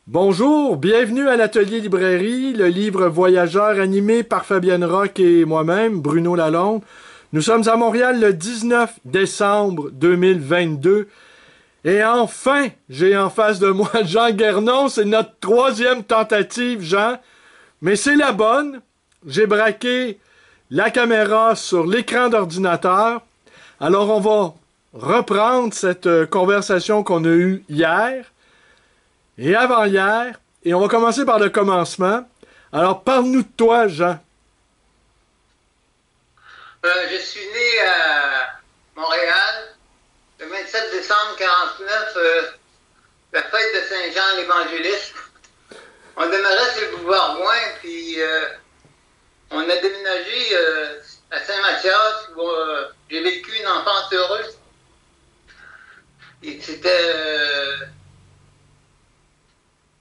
Bonjour, bienvenue à l'Atelier Librairie, le livre voyageur animé par Fabienne Roch et moi-même, Bruno Lalonde. Nous sommes à Montréal le 19 décembre 2022 et enfin, j'ai en face de moi Jean Guernon. C'est notre troisième tentative, Jean, mais c'est la bonne. J'ai braqué la caméra sur l'écran d'ordinateur. Alors on va reprendre cette conversation qu'on a eue hier et avant-hier, et on va commencer par le commencement. Alors, parle-nous de toi, Jean. Je suis né à Montréal le 27 décembre 49, la fête de Saint-Jean l'Évangéliste. On demeurait sur le boulevard Gouin, puis on a déménagé à Saint-Mathias, où j'ai vécu une enfance heureuse. Et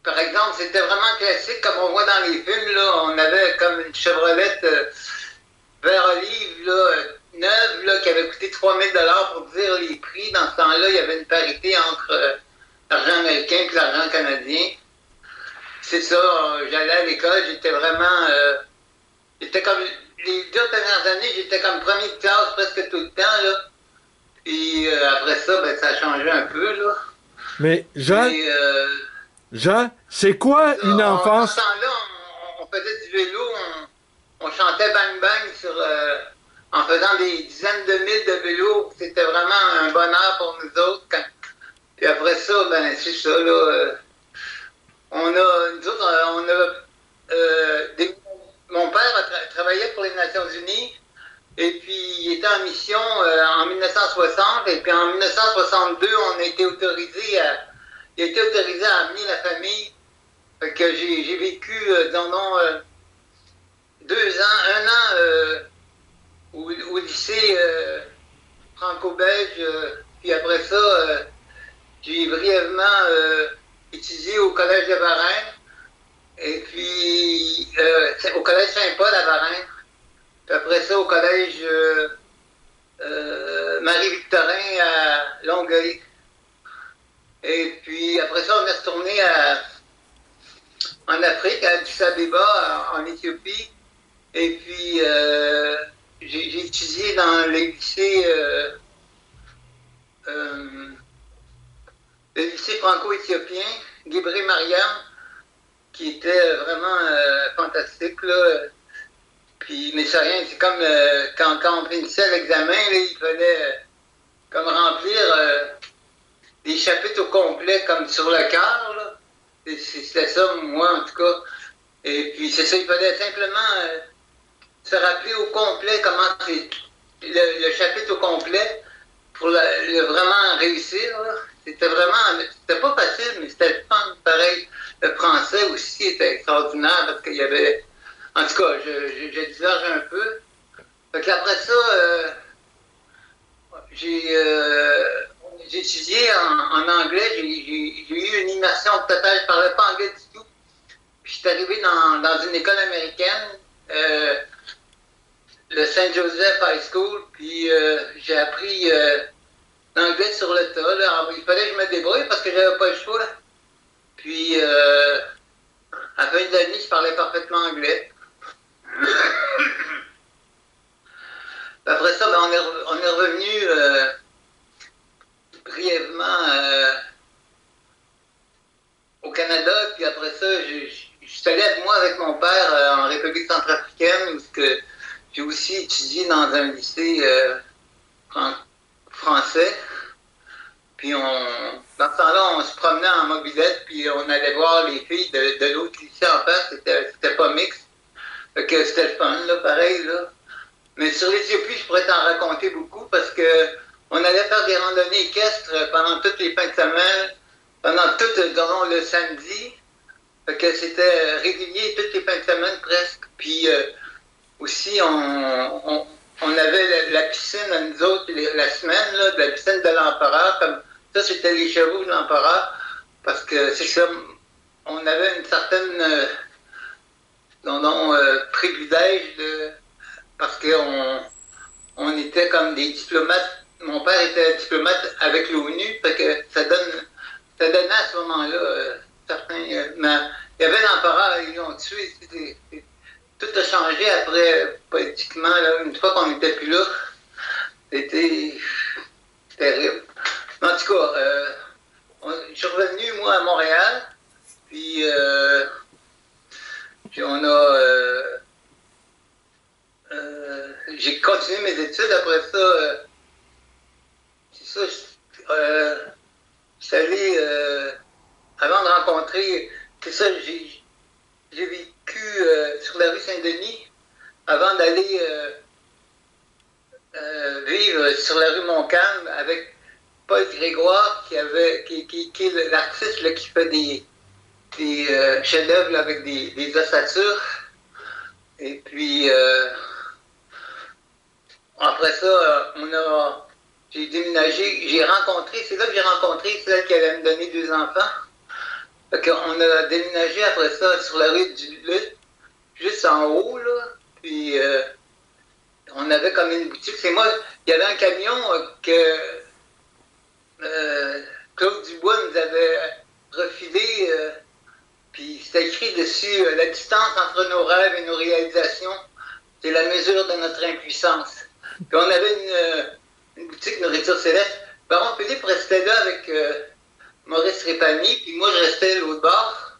par exemple, c'était vraiment classique, comme on voit dans les films, là. On avait comme une Chevrolet vert olive, là, neuve, là, qui avait coûté 3000 pour dire les prix. Dans ce temps-là, il y avait une parité entre l'argent américain et l'argent canadien. C'est ça, j'allais à l'école, j'étais vraiment... j'étais comme... Les 2 dernières années, j'étais comme premier de classe presque tout le temps, là. Puis après ça, ben, ça a changé un peu, là. Mais, Jean, Et, Jean, c'est quoi ça, une dans enfance? ce temps-là, on faisait du vélo, on chantait Bang Bang en faisant des dizaines de milles de vélo. C'était vraiment un bonheur pour nous autres. Puis après ça, ben c'est ça, là. Nous autres, mon père travaillait pour les Nations Unies. Et puis, il était en mission en 1960. Et puis, en 1962, il a été autorisé à amener la famille. Fait que j'ai vécu, disons, 2 ans, un an au lycée franco-belge. Puis après ça, j'ai brièvement étudié au collège de Varennes. Et puis, au collège Saint-Paul à Varennes. Puis après ça, au collège Marie-Victorin à Longueuil. Et puis après ça, on est retourné en Afrique, à Addis Abeba, en Éthiopie. Et puis, j'ai étudié dans le lycée franco-éthiopien, Guébré Mariam, qui était vraiment fantastique, là. Puis, mais c'est rien, c'est comme quand on finissait l'examen, là, il fallait comme remplir des chapitres au complet, comme sur le cœur, là. C'était ça, moi, en tout cas. Et puis, c'est ça, il fallait simplement se rappeler au complet comment c'est le chapitre au complet pour vraiment réussir, là. C'était pas facile, mais c'était fun, pareil. Le français aussi était extraordinaire parce qu'il y avait, en tout cas, je diverge un peu. Fait qu'après ça, j'ai étudié en anglais, j'ai eu une immersion totale, je parlais pas anglais du tout. Puis je suis arrivé dans une école américaine, le Saint Joseph High School, puis j'ai appris l'anglais sur le tas, là. Alors, il fallait que je me débrouille parce que j'avais pas le choix. Puis à la fin de l'année, je parlais parfaitement anglais. Après ça, ben, on est revenu brièvement au Canada, puis après ça, je suis allé avec moi avec mon père en République centrafricaine, où j'ai aussi étudié dans un lycée français. Puis dans ce temps-là, on se promenait en mobilette, puis on allait voir les filles de l'autre lycée en face, c'était pas mixte. Fait que c'était le fun, là, pareil, là. Mais sur l'Éthiopie, je pourrais t'en raconter beaucoup parce que on allait faire des randonnées équestres pendant toutes les fins de semaine, pendant tout, disons, le samedi. Fait que c'était régulier toutes les fins de semaine presque. Puis aussi, on avait la piscine à nous autres la semaine, là, de la piscine de l'empereur. Comme ça, c'était les chevaux de l'empereur. Parce que c'est ça, on avait une certaine privilège parce qu'on était comme des diplomates. Mon père était diplomate avec l'ONU, fait que ça donnait à ce moment-là certain. Mais il y avait l'empereur, ils l'ont tué. Tout a changé après, politiquement, là, une fois qu'on n'était plus là. C'était terrible. En tout cas, je suis revenu, moi, à Montréal. Puis, on a. J'ai continué mes études. Après ça, c'est ça, je suis allé. Avant de rencontrer. C'est ça, j'ai vécu sur la rue Saint-Denis avant d'aller vivre sur la rue Montcalm avec Paul Grégoire, qui est l'artiste là, qui fait des chefs-d'œuvre avec des ossatures. Et puis, après ça, j'ai déménagé, c'est là que j'ai rencontré celle qui allait me donner 2 enfants. Fait qu'on a déménagé après ça sur la rue du Lutte, juste en haut, là. Puis, on avait comme une boutique. C'est moi, il y avait un camion que Claude Dubois nous avait refilé, puis c'était écrit dessus la distance entre nos rêves et nos réalisations, c'est la mesure de notre impuissance. Puis on avait une boutique nourriture céleste. Baron Philippe restait là avec Maurice Répani, puis moi je restais l'autre bord.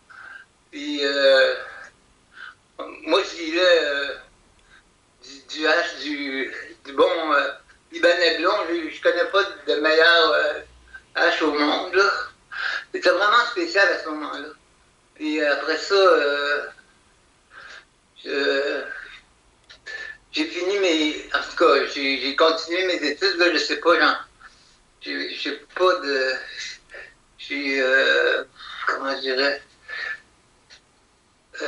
Puis moi je disais du hache, du bon Libanais blond. Je connais pas de meilleur hache au monde, là. C'était vraiment spécial à ce moment-là. Puis après ça, j'ai fini en tout cas, j'ai continué mes études, là, je sais pas, j'ai pas de, comment je dirais,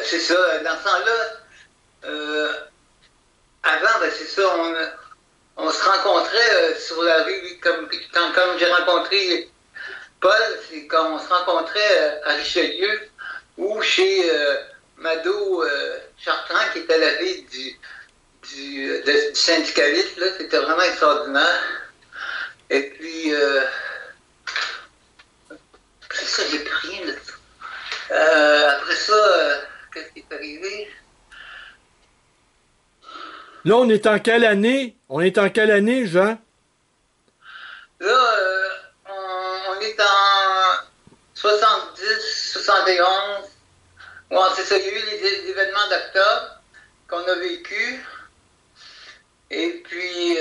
c'est ça, dans ce temps-là, avant, ben c'est ça, on se rencontrait sur la rue, comme j'ai rencontré Paul, c'est quand on se rencontrait à Richelieu ou chez Mado Chartrand, qui était la fille du syndicaliste, là, c'était vraiment extraordinaire. Et puis, c'est ça, j'ai plus rien de ça. Après ça, qu'est-ce qui est arrivé? Là, on est en quelle année? On est en quelle année, Jean? Là, on est en 70, 71. Ouais, c'est ça, il y a eu les événements d'octobre qu'on a vécu. Et puis,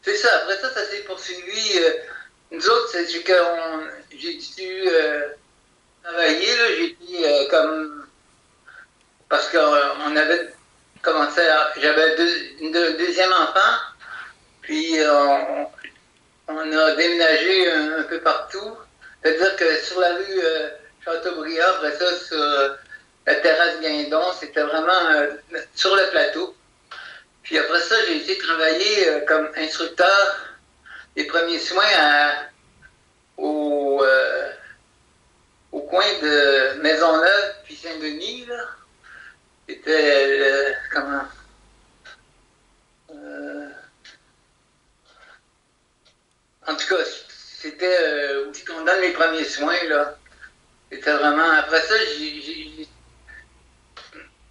c'est ça, après ça, ça s'est poursuivi. Nous autres, c'est que j'ai dû travailler, là, j'ai dit comme. Parce qu'on avait commencé j'avais une deuxième enfant, puis on a déménagé un peu partout. C'est-à-dire que sur la rue Chateaubriand, après ça, sur la terrasse Guindon, c'était vraiment sur le plateau. Puis après ça, j'ai été travailler comme instructeur des premiers soins au coin de Maisonneuve puis Saint-Denis, là. C'était comment? En tout cas, c'était où on donne les premiers soins, là. C'était vraiment. Après ça,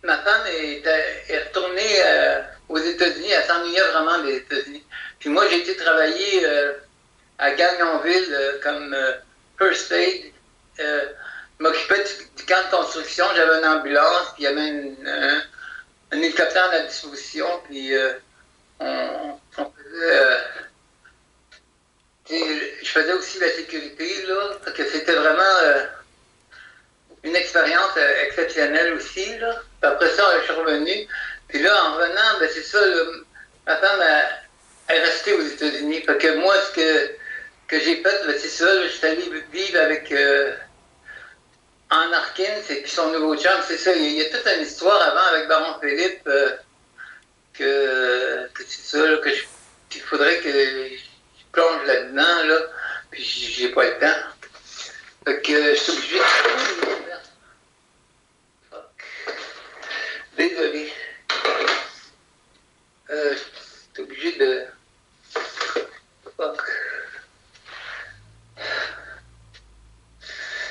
ma femme est retournée aux États-Unis. Elle s'ennuyait vraiment des États-Unis. Puis moi, j'ai été travailler à Gagnonville comme first aid. Je m'occupais du camp de construction. J'avais une ambulance, puis il y avait un hélicoptère à la disposition. Puis on faisait. Je faisais aussi la sécurité, là. Parce que c'était vraiment une expérience exceptionnelle aussi, là. Puis après ça, je suis revenu. Puis là, en revenant, ben c'est ça, là, ma femme est restée aux États-Unis. Fait que moi, ce que j'ai fait, ben c'est ça, là, je suis allé vivre avec Anne Harkins et puis son nouveau chum. C'est ça, il y a toute une histoire avant avec Baron Philippe que c'est ça, là, qu'il faudrait que je plonge là-dedans, là. Puis j'ai pas le temps. Fait que je suis obligé de... Désolé. Je suis obligé de... Fuck.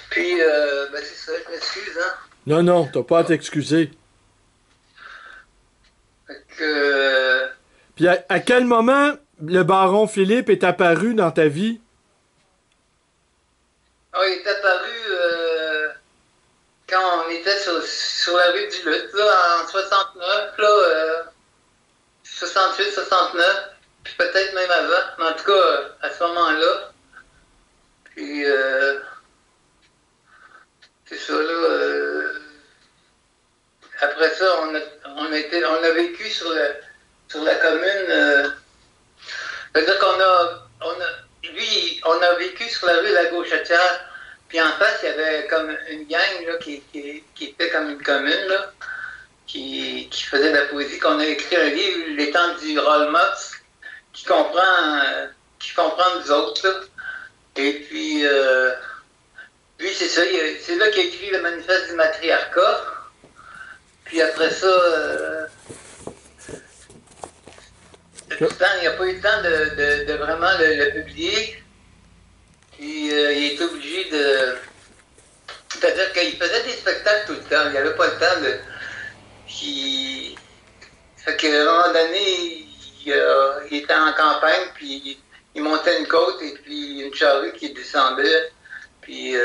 Puis Puis, ben c'est ça, je m'excuse, hein. Non, non, t'as pas à t'excuser. Fait que, Puis à quel moment le baron Philippe est apparu dans ta vie? il est apparu quand on était sur la rue du Lutte, là, en 69, là, 68, 69, puis peut-être même avant, mais en tout cas, à ce moment-là. Puis, c'est ça, là. Après ça, on a vécu sur la commune. C'est-à-dire lui, on a vécu sur la rue de la Gauchetière. Puis en face, il y avait comme une gang là, qui était comme une commune, là, qui faisait de la poésie, qu'on a écrit un livre, Les temps du Rollmops, qui comprend nous autres. Là. Et puis, lui, c'est ça, c'est là qu'il a écrit le manifeste du matriarcat. Puis après ça, il n'a pas eu le temps de vraiment le publier. Puis il est obligé de... C'est-à-dire qu'il faisait des spectacles tout le temps. Il n'avait pas le temps de... Fait qu'à un moment donné, il était en campagne, puis il montait une côte et puis une charrue qui descendait. Puis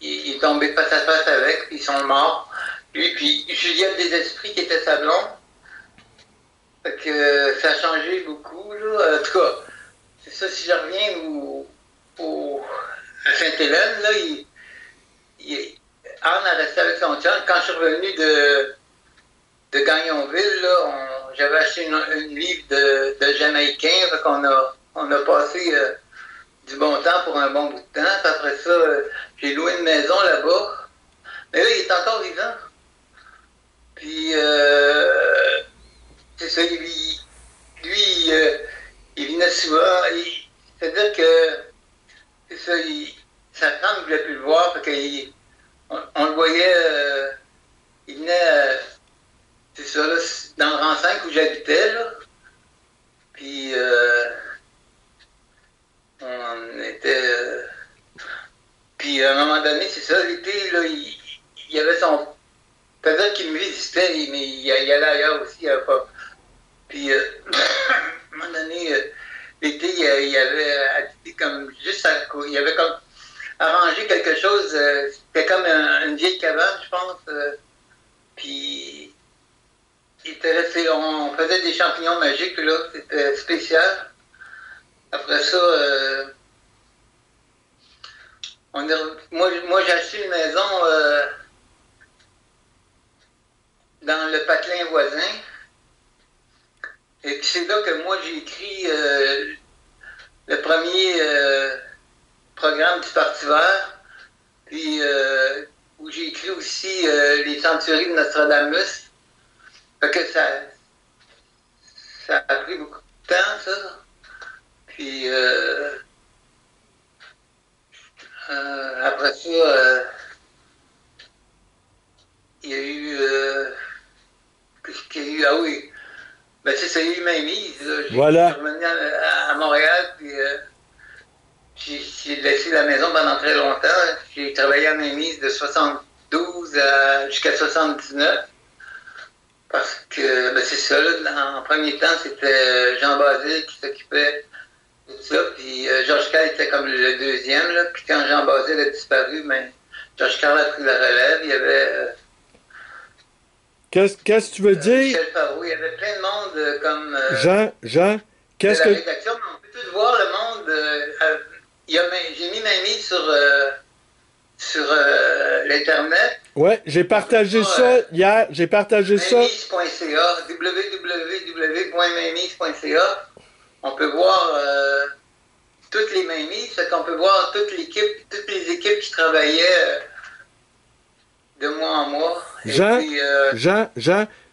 il est tombé face à face avec, puis ils sont morts. Lui, puis Juliette des Esprits qui était sa blonde. Fait que ça a changé beaucoup, là. En tout cas, c'est ça, si je reviens à Sainte-Hélène, là, Anne a resté avec son chum. Quand je suis revenu de Gagnonville, là, j'avais acheté une livre de Jamaïcain, fait qu'on on a passé du bon temps pour un bon bout de temps. Puis après ça, j'ai loué une maison là-bas. Mais là, il est encore vivant. Puis, c'est ça, lui, il venait souvent. C'est-à-dire que, c'est ça, sa femme ne voulait plus le voir, fait on le voyait, il venait, c'est ça, là, dans le rang 5 où j'habitais, là. Puis, on était. Puis, à un moment donné, c'est ça, l'été, là, il avait son. C'est-à-dire qu'il me visitait, mais il allait ailleurs aussi, il avait pas. Puis, à un moment donné, l'été, il avait habité comme juste à côté. Il avait comme arrangé quelque chose. C'était comme une vieille cabane, je pense. Puis, il était resté. On faisait des champignons magiques, là. C'était spécial. Après ça, moi j'ai acheté une maison dans le patelin voisin. Et puis c'est là que moi j'ai écrit le premier programme du Parti vert, puis où j'ai écrit aussi les Centuries de Nostradamus. Fait que ça a pris beaucoup de temps, ça. Puis après ça, il y a eu... qu'est-ce qu'il y a eu? Ah oui. Ben, c'est ça, il y a eu ma mise. Voilà. Je suis revenu à Montréal, puis j'ai laissé la maison pendant très longtemps. J'ai travaillé à ma mise de 72 jusqu'à 79. Parce que, ben, c'est ça, là, en premier temps, c'était Jean Basile qui s'occupait de tout ça. Puis Georges Carl était comme le deuxième. Là. Puis quand Jean Basile a disparu, ben, Georges Carl a pris la relève. Il y avait... Qu'est-ce que tu veux dire? Michel Favreau, il y avait plein de monde comme... Jean, qu'est-ce de la que... rédaction, mais on peut tout voir le monde. J'ai mis ma mise sur l'Internet. Ouais, j'ai partagé ça hier, j'ai partagé ça. Mainmise.ca, www.mainmise.ca. On peut voir toutes les mainmises, fait qu'on peut voir toutes les équipes qui travaillaient de mois en mois. Jean,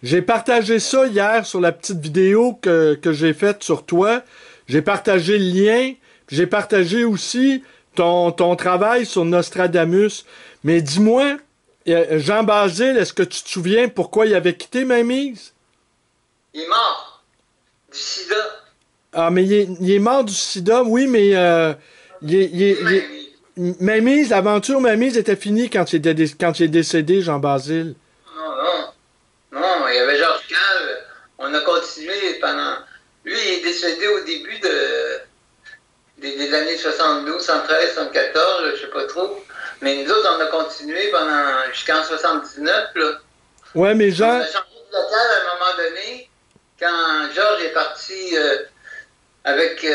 j'ai partagé ça hier sur la petite vidéo que j'ai faite sur toi. J'ai partagé le lien, puis j'ai partagé aussi ton travail sur Nostradamus. Mais dis-moi, Jean Basile, est-ce que tu te souviens pourquoi il avait quitté Mainmise? Il est mort du sida. Ah, mais il est mort du sida, oui, mais Mamie, l'aventure Mamie était finie quand il est décédé, Jean Basile. Non, non. Non, il y avait Georges Cal. On a continué pendant. Lui, il est décédé au début des années 72, 73, 74, là, je sais pas trop. Mais nous autres, on a continué jusqu'en 79, là. Ouais, mais On Jean, a changé de local à un moment donné, quand Georges est parti avec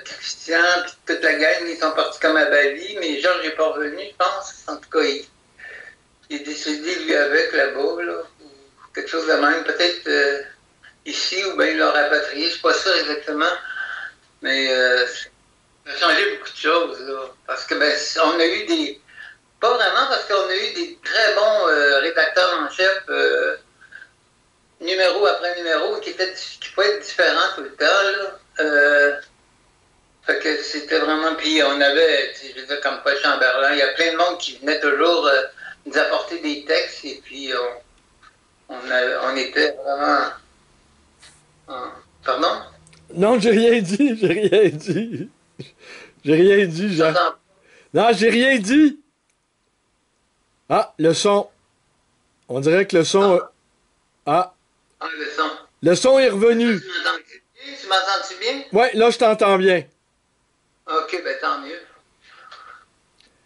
Christian et toute la gang, ils sont partis comme à Bali, mais Georges n'est pas revenu, je pense. En tout cas, il est décédé, lui, avec là-bas, là, ou quelque chose de même. Peut-être ici, ou bien il l'a rapatrié, je ne suis pas sûr exactement. Mais ça a changé beaucoup de choses, là. Parce que, ben, on a eu des. Pas vraiment, parce qu'on a eu des très bons rédacteurs en chef, numéro après numéro, qui pouvaient être différents tout le temps, là. Fait que c'était vraiment. Puis on avait, je veux dire, comme Paul Chamberlain, il y a plein de monde qui venait toujours nous apporter des textes, et puis on était vraiment. Pardon? non, j'ai rien dit, j'ai rien dit. J'ai rien dit, Jean. J'entends Non, j'ai rien dit. Ah, le son. On dirait que le son. pas. Ah, Le son. le son est revenu. Tu m'entends-tu bien? Tu m'entends-tu bien? Ouais, là, je t'entends bien. Ok, ben tant mieux.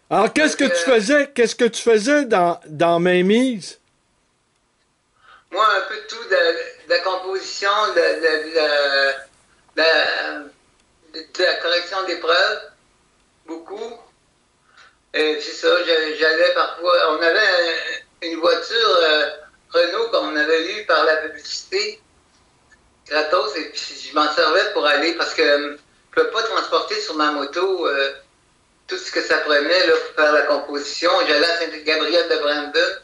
Alors, qu'est-ce que tu faisais? Qu'est-ce que tu faisais dans Mainmise? Moi, un peu de tout, de la composition, de la correction des preuves, beaucoup. Et c'est ça, j'allais parfois. On avait une voiture Renault qu'on avait eue par la publicité, gratos, et puis je m'en servais pour aller parce que je ne pouvais pas transporter sur ma moto tout ce que ça prenait là, pour faire la composition. J'allais à Saint-Gabriel de Brandon,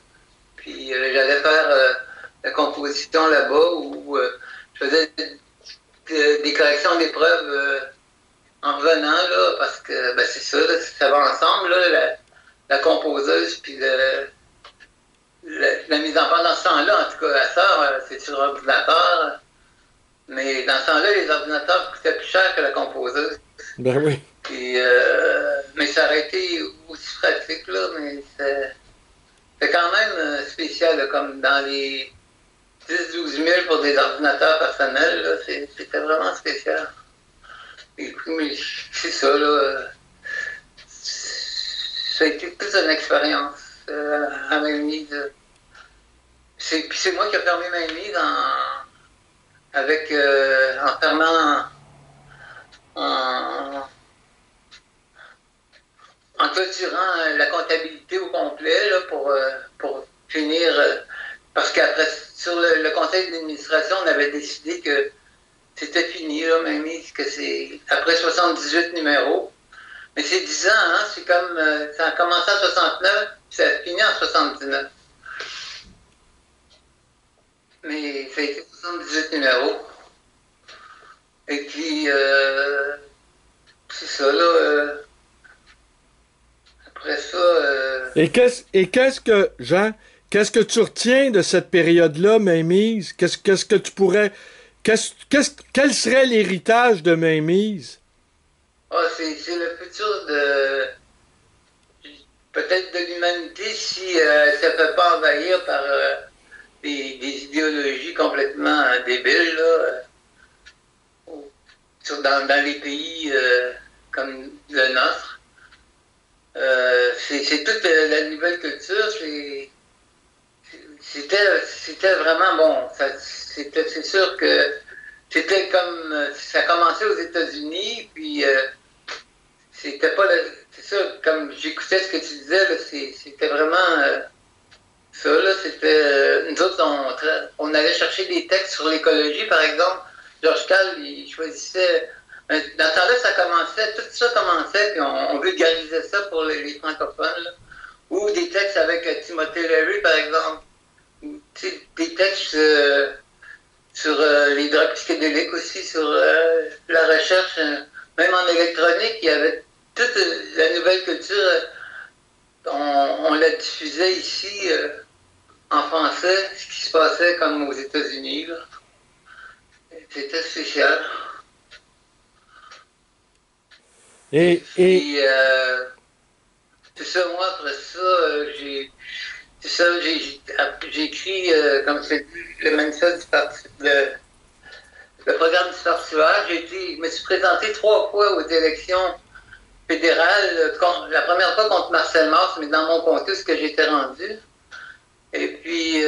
puis j'allais faire la composition là-bas où je faisais des corrections d'épreuves en revenant, là, parce que ben, c'est ça, là, ça va ensemble, là, la composeuse, puis la mise en page dans ce temps-là, en tout cas, la sœur, c'est sur ordinateur. Mais dans ce temps-là, les ordinateurs coûtaient plus cher que la composeuse. Ben oui. Puis, mais ça aurait été aussi pratique, là, mais c'est quand même spécial, là, comme dans les 10-12 000 pour des ordinateurs personnels, là, c'était vraiment spécial. Et puis, mais c'est ça, là. Ça a été toute une expérience à Mainmise. Puis c'est moi qui ai fermé Mainmise en fermant, en, en clôturant la comptabilité au complet là, pour finir. Parce qu'après, sur le conseil d'administration, on avait décidé que c'était fini, là, Mainmise, que c'est après 78 numéros. Mais c'est 10 ans, hein? C'est comme. Ça a commencé en 69, puis ça a fini en 79. Mais ça a été 78 numéros. Et puis, c'est ça, là. Après ça. Et qu'est-ce que, Jean, qu'est-ce que tu retiens de cette période-là, Mainmise? Qu'est-ce que tu pourrais. Quel serait l'héritage de Mainmise? C'est le futur de. Peut-être de l'humanité si ça ne se fait pas envahir par des idéologies complètement débiles, là. Dans les pays comme le nôtre. C'est toute la nouvelle culture. C'était vraiment bon. C'est sûr que c'était comme. Ça commençait aux États-Unis, puis c'était pas. C'est ça, comme j'écoutais ce que tu disais, c'était vraiment. Ça, là, c'était. Nous autres, on allait chercher des textes sur l'écologie, par exemple. Georges Cal, il choisissait. Dans ce temps-là, ça commençait, tout ça commençait, puis on vulgarisait ça pour les francophones, là. Ou des textes avec Timothée Leary, par exemple. Ou, des textes sur les drogues psychédéliques aussi, sur la recherche, même en électronique, il y avait toute la nouvelle culture. On la diffusait ici en français, ce qui se passait comme aux États-Unis, là. C'était spécial. Et, Puis, c'est ça, moi, après ça, c'est ça, j'ai écrit, comme je l'ai dit, le manifeste du parti, le programme du Parti vert. Je me suis présenté 3 fois aux élections fédérales, la première fois contre Marcel Mars, mais dans mon comté, ce que j'étais rendu. Et puis,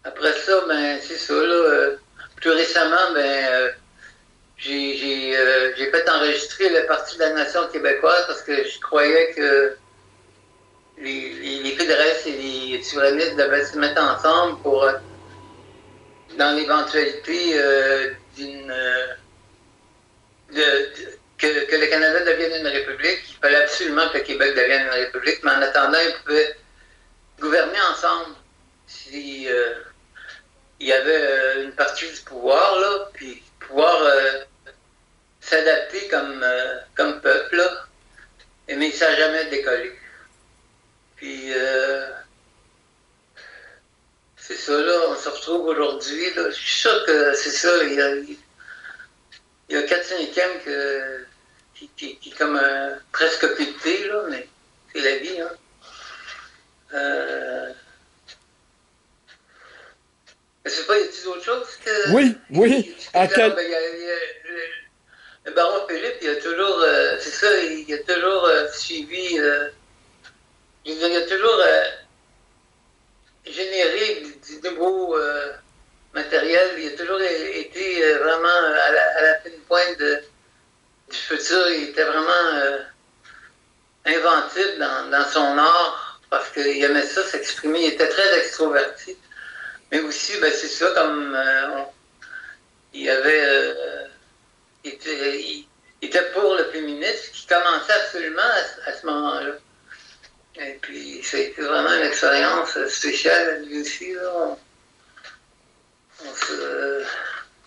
après ça, ben, c'est ça, là, plus récemment, ben, j'ai fait enregistrer le Parti de la Nation québécoise parce que je croyais que les fédéralistes et les souverainistes devaient se mettre ensemble pour, dans l'éventualité que le Canada devienne une république. Il fallait absolument que le Québec devienne une république, mais en attendant, ils pouvaient gouverner ensemble. Si, il y avait une partie du pouvoir, là, puis pouvoir s'adapter comme peuple, là. Mais ça n'a jamais décollé. Puis, c'est ça, là, on se retrouve aujourd'hui, là. Je suis sûr que c'est ça, il y a 4/5e qui est comme presque occulté, là, mais c'est la vie, hein. Je sais pas, y a-t-il d'autres choses que... Oui, oui. Ben, le baron Philippe, il a toujours, c'est ça, il a toujours suivi, il a toujours généré du nouveau matériel, il a toujours été vraiment à la fine pointe du futur, il était vraiment inventif dans son art, parce qu'il aimait ça s'exprimer, il était très extroverti. Mais aussi, ben, c'est ça, comme il avait... il était pour le féminisme, qui commençait absolument à ce moment-là. Et puis, ça a été vraiment une expérience spéciale, lui aussi. Là.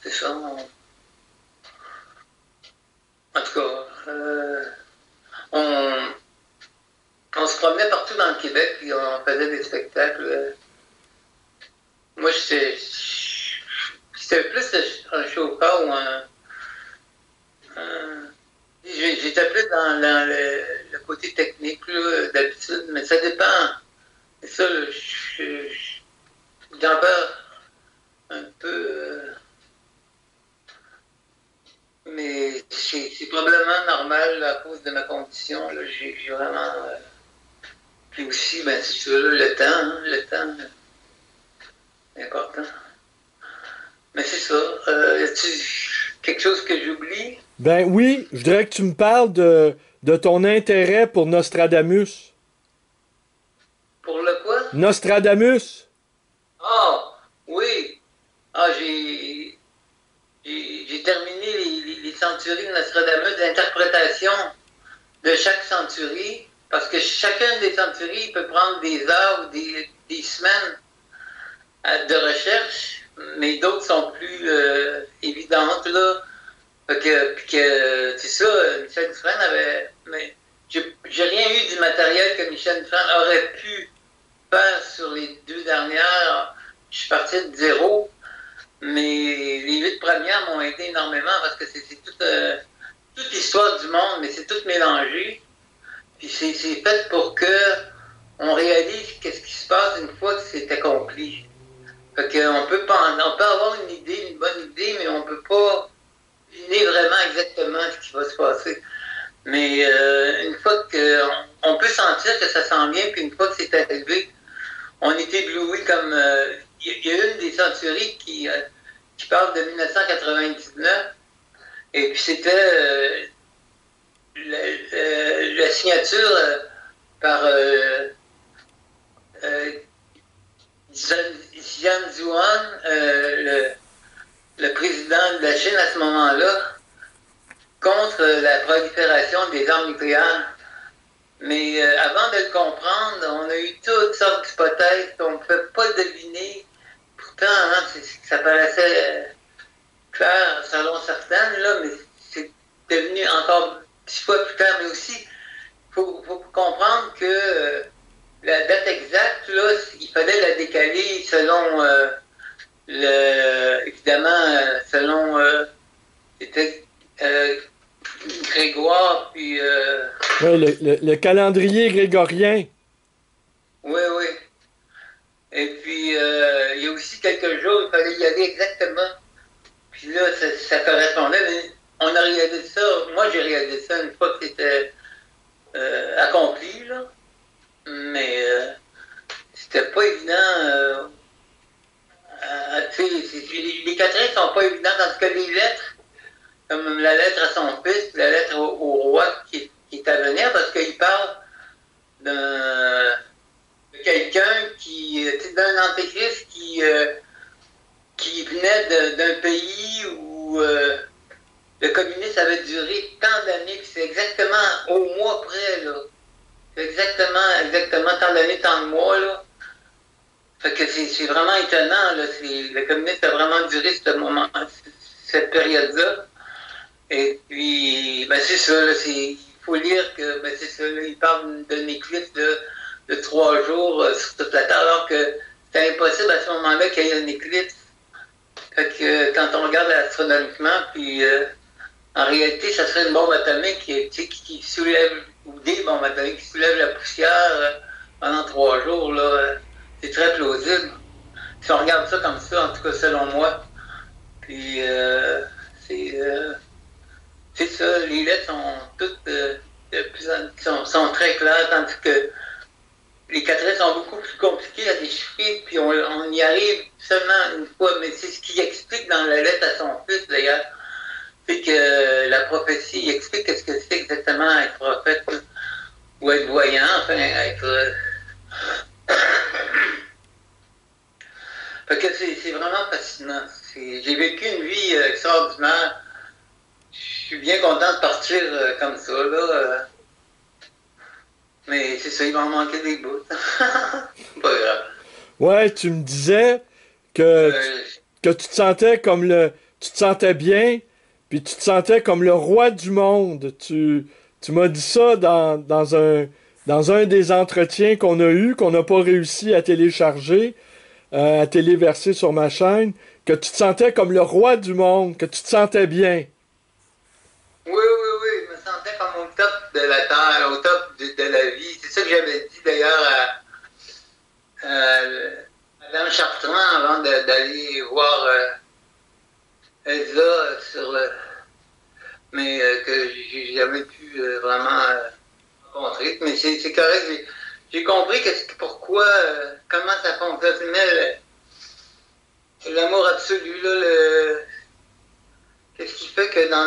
C'est ça. En tout cas, on se promenait partout dans le Québec, puis on faisait des spectacles. Moi, c'était plus un chauffeur ou j'étais plus dans le côté technique, d'habitude, mais ça dépend. C'est ça, j'en peur un peu. Mais c'est probablement normal là, à cause de ma condition. J'ai vraiment. Puis aussi, ben, si tu veux, le temps, hein, le temps. Important. Mais c'est ça. Y a-t-il quelque chose que j'oublie? Ben oui, je voudrais que tu me parles de ton intérêt pour Nostradamus. Pour le quoi? Nostradamus. Ah, oui. Ah, j'ai terminé les centuries de Nostradamus, l'interprétation de chaque centurie, parce que chacune des centuries peut prendre des heures ou des semaines de recherche, mais d'autres sont plus évidentes, là. C'est ça, Michel Dufresne avait... Mais j'ai rien eu du matériel que Michel Dufresne aurait pu faire sur les 2 dernières. Je suis parti de 0, mais les 8 premières m'ont aidé énormément parce que c'est toute l'histoire du monde, mais c'est tout mélangé. Puis c'est fait pour que on réalise qu'est-ce qui se passe une fois que c'est accompli. Fait qu'on peut avoir une idée, une bonne idée, mais on peut pas deviner vraiment exactement ce qui va se passer. Mais une fois on peut sentir que ça s'en vient, puis une fois que c'est arrivé, on est ébloui comme... Il y a une des centuries qui parle de 1999, et puis c'était la signature par Jian Zhuan, le président de la Chine à ce moment-là, contre la prolifération des armes nucléaires. Mais avant de le comprendre, on a eu toutes sortes d'hypothèses qu'on ne peut pas deviner. Pourtant, hein, ça paraissait clair selon certaines, là, mais c'est devenu encore 10 fois plus clair. Mais aussi, il faut comprendre que la date exacte, là, il fallait la décaler selon évidemment, selon c'était Grégoire, puis... Oui, le calendrier grégorien. Oui, oui. Et puis, il y a aussi quelques jours, il fallait y aller exactement. Puis là, ça correspondait, mais on a réalisé ça. Moi, j'ai réalisé ça une fois que c'était accompli, là. Mais c'était pas évident. Les quatrains sont pas évidents, tandis que les lettres, comme la lettre à son fils, la lettre au roi qui est à venir, parce qu'il parle de quelqu'un d'un antéchrist qui venait d'un pays où le communisme avait duré tant d'années, puis c'est exactement au mois près, là. C'est exactement tant d'années, tant de mois, là. Fait que c'est vraiment étonnant, là. Le communisme a vraiment duré cette période-là. Et puis, ben c'est ça, là, il faut lire que, ben c'est ça, là, il parle d'une éclipse de 3 jours sur toute la Terre, alors que c'est impossible à ce moment-là qu'il y ait une éclipse. Fait que quand on regarde astronomiquement, puis en réalité, ça serait une bombe atomique qui soulève, ou des bombes atomiques qui soulèvent la poussière pendant 3 jours, là. C'est très plausible. Si on regarde ça comme ça, en tout cas selon moi. Puis c'est ça, les lettres sont toutes sont très claires, tandis que les quatrains sont beaucoup plus compliqués à déchiffrer, puis on y arrive seulement une fois, mais c'est ce qu'il explique dans la lettre à son fils d'ailleurs. C'est que la prophétie, il explique ce que c'est exactement être prophète, ou être voyant, enfin être. Fait que c'est vraiment fascinant. J'ai vécu une vie extraordinaire. Je suis bien content de partir comme ça, là. Mais c'est ça, il va en manquer des bouts. Pas grave. Ouais, tu me disais que tu te sentais comme tu te sentais bien, puis tu te sentais comme le roi du monde. Tu m'as dit ça dans un des entretiens qu'on a eu, qu'on n'a pas réussi à télécharger, à téléverser sur ma chaîne, que tu te sentais comme le roi du monde, que tu te sentais bien. Oui, oui, oui, je me sentais comme au top de la terre, au top de la vie. C'est ça que j'avais dit d'ailleurs à Madame Chartrand avant d'aller voir Elsa sur le. Mais que j'ai jamais pu vraiment rencontrer. Mais c'est correct. J'ai compris pourquoi, comment ça fonctionnait l'amour absolu, là, qu'est-ce qui fait que dans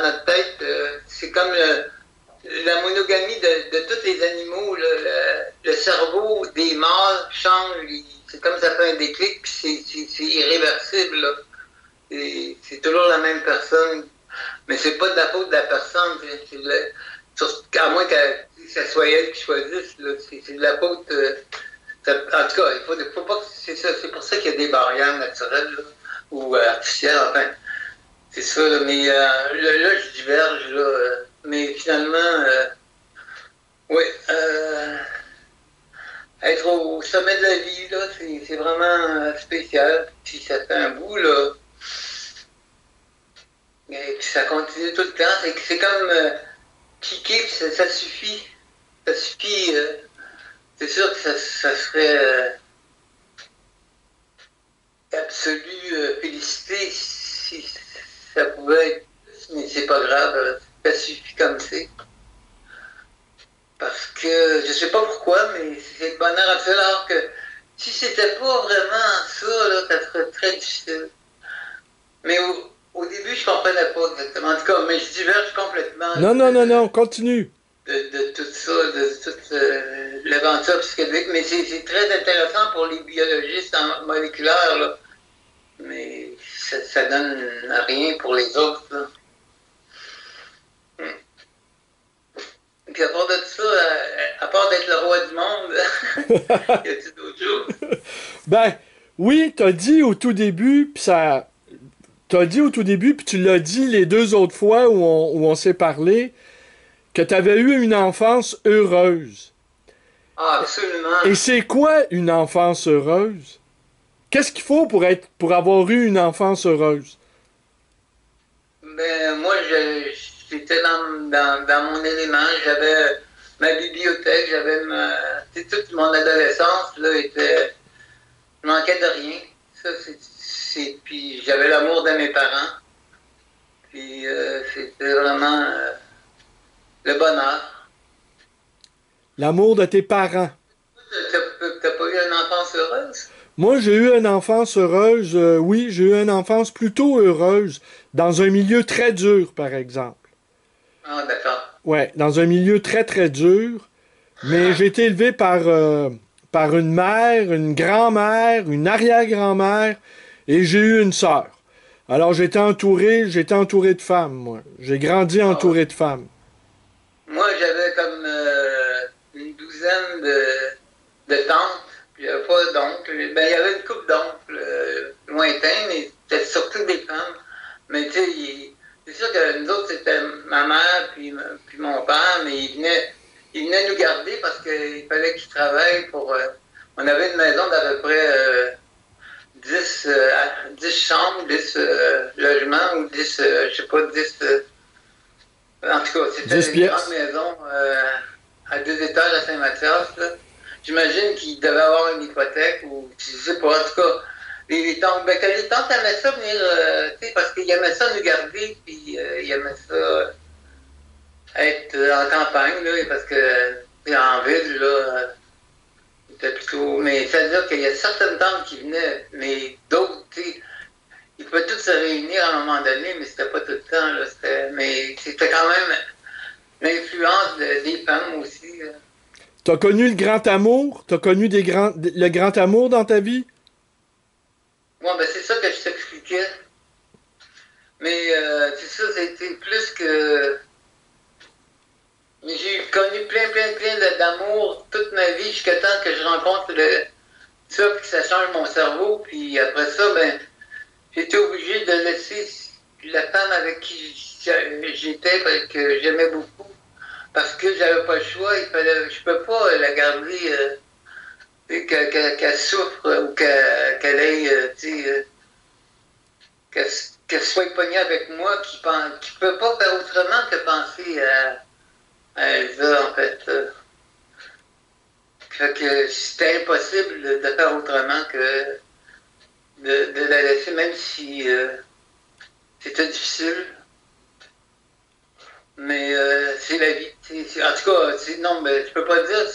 notre tête, c'est comme la monogamie de tous les animaux, là, le cerveau des mâles change, c'est comme ça fait un déclic, puis c'est irréversible, là. C'est toujours la même personne, mais c'est pas de la faute de la personne, à moins que ça soit elle qui choisisse, là, c'est de la faute. En tout cas, faut pas que c'est pour ça qu'il y a des barrières naturelles là, ou artificielles, enfin. C'est ça, là, mais là, je diverge, là, mais finalement, oui, être au sommet de la vie, là, c'est vraiment spécial. Puis ça fait un bout, là, et puis ça continue tout le temps. C'est comme cliquer, puis ça suffit. Ça suffit. C'est sûr que ça serait absolue félicité si ça pouvait être plus, mais c'est pas grave, ça suffit comme c'est. Parce que je sais pas pourquoi, mais c'est le bonheur absolu. Alors que si c'était pas vraiment ça, là, ça serait très difficile. Mais au début, je comprenais pas exactement. En tout cas, mais je diverge complètement. Non, continue. De tout ça, de toute l'aventure psychologique. Mais c'est très intéressant pour les biologistes moléculaires, là. Mais ça donne rien pour les autres, là. Puis à part de ça, à part d'être le roi du monde, y a-t-il d'autres choses? Ben, oui, t'as dit au tout début, puis ça. T'as dit au tout début, puis tu l'as dit les 2 autres fois où on s'est parlé, que t'avais eu une enfance heureuse. Ah, absolument. Et c'est quoi une enfance heureuse? Qu'est-ce qu'il faut pour avoir eu une enfance heureuse? Ben, moi, j'étais dans mon élément. ma bibliothèque, tu sais, toute mon adolescence, là, je manquais de rien. Ça, puis j'avais l'amour de mes parents. Puis c'était vraiment le bonheur. L'amour de tes parents. T'as pas eu une enfance heureuse? Moi, j'ai eu une enfance heureuse. Oui, j'ai eu une enfance plutôt heureuse, dans un milieu très dur, par exemple. Ah, d'accord. Ouais, dans un milieu très très dur. Mais j'ai été élevé par une mère, une grand-mère, une arrière-grand-mère, et j'ai eu une sœur. Alors j'étais entouré de femmes, moi. J'ai grandi Ah, ouais. entouré de femmes. Moi, j'avais comme une douzaine de tantes, puis il n'y avait pas d'oncles. Ben, il y avait une couple d'oncles lointains, mais c'était surtout des femmes. Mais tu sais, c'est sûr que nous autres, c'était ma mère puis mon père, mais ils venaient nous garder parce qu'il fallait qu'ils travaillent pour... on avait une maison d'à peu près 10 chambres, 10 logements, ou 10, je sais pas, 10... en tout cas, 10 c'était une grande pièces. maison à 2 étages à Saint-Mathias, là. J'imagine qu'il devait avoir une hypothèque ou je sais pas. En tout cas, les tantes, ben, que les tantes aimaient ça venir, tu sais, parce qu'ils aimaient ça nous garder, puis ils aimaient ça être en campagne, là, parce que en ville, là, c'était plutôt. Mais c'est-à-dire qu'il y a certaines tantes qui venaient, mais d'autres, tu sais, ils pouvaient tous se réunir à un moment donné, mais c'était pas tout le temps, là. Mais c'était quand même l'influence des femmes aussi. T'as connu le grand amour? T'as connu le grand amour dans ta vie? Bon, ben c'est ça que je t'expliquais. Mais c'est ça, c'était plus que. Mais j'ai connu plein d'amour toute ma vie jusqu'à temps que je rencontre ça, puis que ça change mon cerveau. Puis après ça, ben, j'étais obligé de laisser la femme avec qui j'étais, que j'aimais beaucoup. Parce que j'avais pas le choix, je peux pas la garder, qu'elle souffre ou qu'elle ait, tu sais, qu'elle soit pognée avec moi, qui peut pas faire autrement que penser à Elsa, en fait. Fait que c'était impossible de faire autrement que de la laisser, même si c'était difficile. Mais c'est la vie. En tout cas, non, mais je peux pas dire.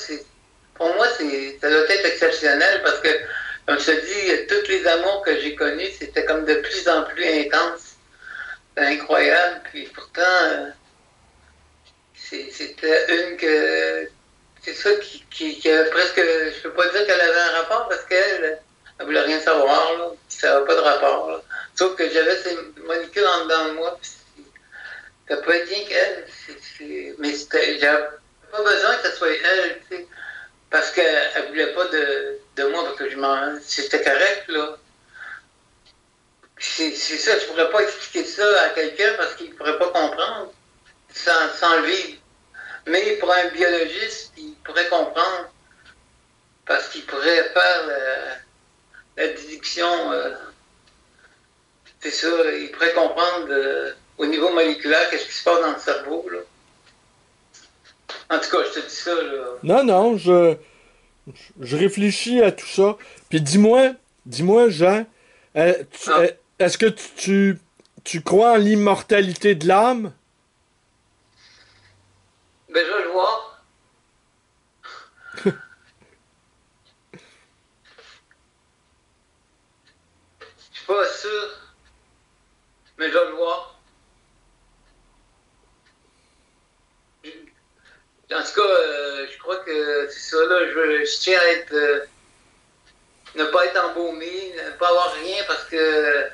Pour moi, ça doit être exceptionnel parce que, comme je te dis, tous les amours que j'ai connus, c'était comme de plus en plus intense. C'était incroyable. Puis pourtant, c'était une que. C'est ça qui avait presque. Je peux pas dire qu'elle avait un rapport parce qu'elle elle voulait rien savoir, là. Ça n'avait pas de rapport, là. Sauf que j'avais ces molécules en dedans de moi. Ça peut être bien qu'elle. Mais j'avais pas besoin que ce soit elle, tu sais. Parce qu'elle voulait pas de moi, parce que c'était correct, là. C'est ça, je pourrais pas expliquer ça à quelqu'un parce qu'il pourrait pas comprendre sans le vivre. Mais pour un biologiste, il pourrait comprendre parce qu'il pourrait faire la déduction. C'est ça, il pourrait comprendre au niveau moléculaire qu'est-ce qui se passe dans le cerveau, là. En tout cas, je te dis ça, là. Non, non, je réfléchis à tout ça. Puis dis-moi, Jean, Ah, est-ce que tu crois en l'immortalité de l'âme? ben, je vais le voir. Je suis pas sûr, mais je vais le voir. En tout cas, je crois que c'est ça, là. Je tiens à être. Ne pas être embaumé, ne pas avoir rien parce que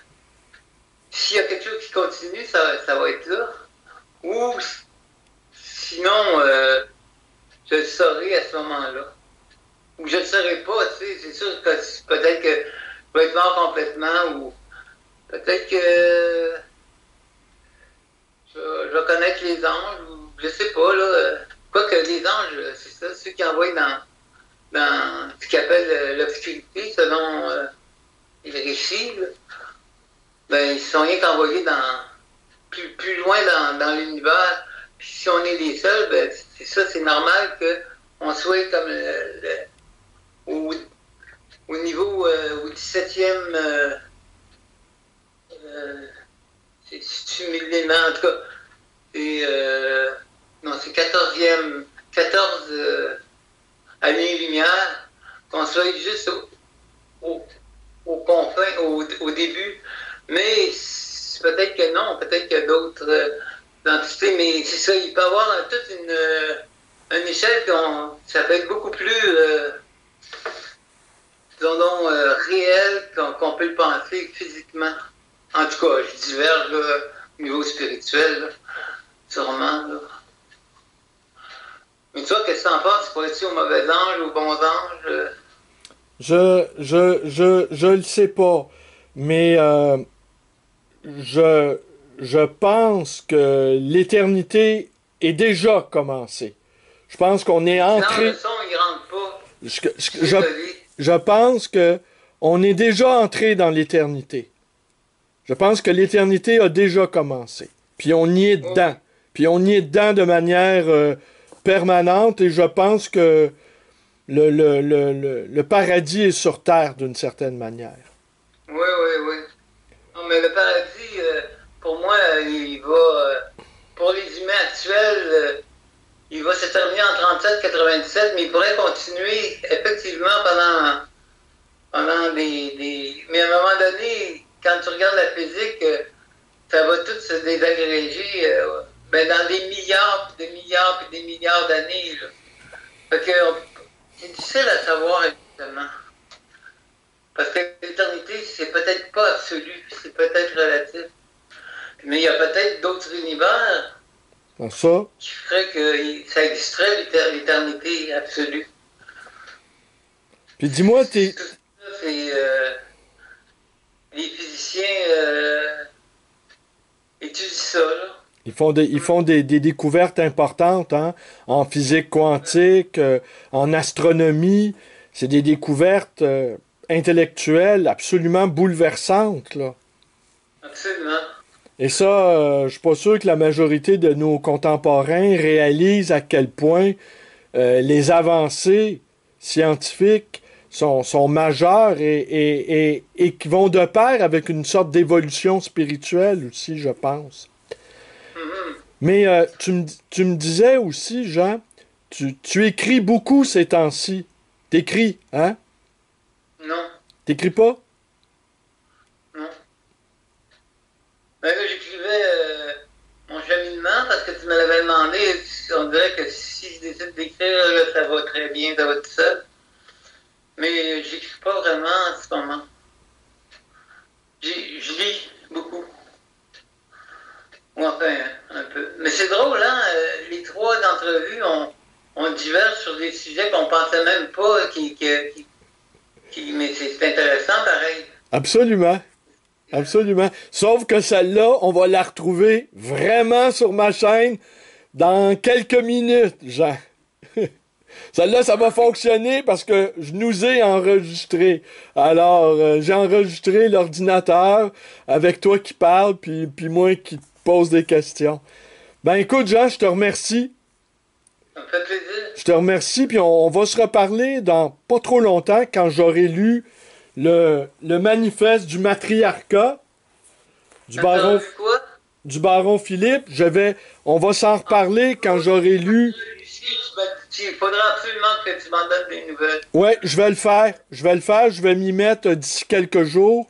s'il y a quelque chose qui continue, ça va être là. Ou sinon, je le saurai à ce moment-là. Ou je ne le saurai pas, tu sais. C'est sûr que peut-être que je vais être mort complètement ou peut-être que je vais connaître les anges ou je sais pas, là. Quoique les anges, c'est ça, ceux qui envoient dans ce qu'ils appellent l'obscurité selon les récits, là. Ben, ils sont rien qu'envoyés plus loin dans l'univers. Puis si on est les seuls, ben, c'est ça, c'est normal qu'on soit comme au, au niveau, au 17e, c'est millénaire, en tout cas, non, c'est 14 années-lumière, qu'on soit juste au confin, au début. Mais peut-être que non, peut-être qu'il y a d'autres entités, mais c'est ça, il peut y avoir toute une échelle, ça peut être beaucoup plus, disons, réel qu'on peut le penser physiquement. En tout cas, je diverge là, au niveau spirituel, là, sûrement. Là. Mais toi, qu'est-ce que t'en penses? Pourrais-tu aux mauvais anges, aux bons anges? Je le sais pas, mais je pense que l'éternité est déjà commencée. Je pense qu'on est Non, entré. le son, il rentre pas. Je, Je suis désolé. je pense que on est déjà entré dans l'éternité. Je pense que l'éternité a déjà commencé. Puis on y est dedans. Puis on y est dedans de manière permanente et je pense que le paradis est sur terre d'une certaine manière. Oui, oui, oui. Non, mais le paradis, pour moi, il va, pour les humains actuels, il va se terminer en 37-97, mais il pourrait continuer effectivement pendant Mais à un moment donné, quand tu regardes la physique, ça va tout se désagréger ben dans des milliards, puis des milliards, puis des milliards d'années. Là. Fait que c'est difficile à savoir exactement. Parce que l'éternité, c'est peut-être pas absolu, c'est peut-être relatif. Mais il y a peut-être d'autres univers Ça? qui feraient que ça existerait l'éternité absolue. Puis dis-moi, t'es... Tout ça, c'est... les physiciens étudient ça, là. Ils font des découvertes importantes hein, en physique quantique, en astronomie. C'est des découvertes intellectuelles absolument bouleversantes. Là. Absolument. Et ça, je suis pas sûr que la majorité de nos contemporains réalisent à quel point les avancées scientifiques sont majeures et qui vont de pair avec une sorte d'évolution spirituelle aussi, je pense. Mais tu me disais aussi, Jean, tu écris beaucoup ces temps-ci. T'écris, hein? Non, T'écris pas? non. Ben là, j'écrivais mon cheminement parce que tu me l'avais demandé. On dirait que si je décide d'écrire, là, ça va très bien, ça va tout seul. Mais j'écris pas vraiment en ce moment. Je lis beaucoup. Ou enfin, un peu. Mais c'est drôle, hein? Les trois entrevues, on diverge sur des sujets qu'on pensait même pas mais c'est intéressant pareil. Absolument. Absolument. Sauf que celle-là, on va la retrouver vraiment sur ma chaîne dans quelques minutes, Jean. Celle-là, ça va fonctionner parce que je nous ai enregistré. Alors, j'ai enregistré l'ordinateur avec toi qui parle, puis moi qui te pose des questions. Ben écoute, Jean, je te remercie. Ça me fait plaisir. Je te remercie, puis on va se reparler dans pas trop longtemps quand j'aurai lu le manifeste du matriarcat du baron, Quoi? du baron Philippe. On va s'en reparler quand j'aurai lu. Il faudra absolument que tu m'en donnes des nouvelles. Ouais, je vais le faire. Je vais m'y mettre d'ici quelques jours.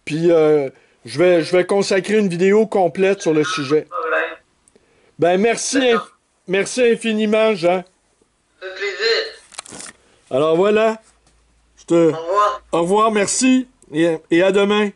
Puis je vais consacrer une vidéo complète sur le sujet. Pas de problème. Ben merci infiniment, Jean. Ça fait plaisir. Alors voilà. Au revoir. Au revoir, merci et à demain.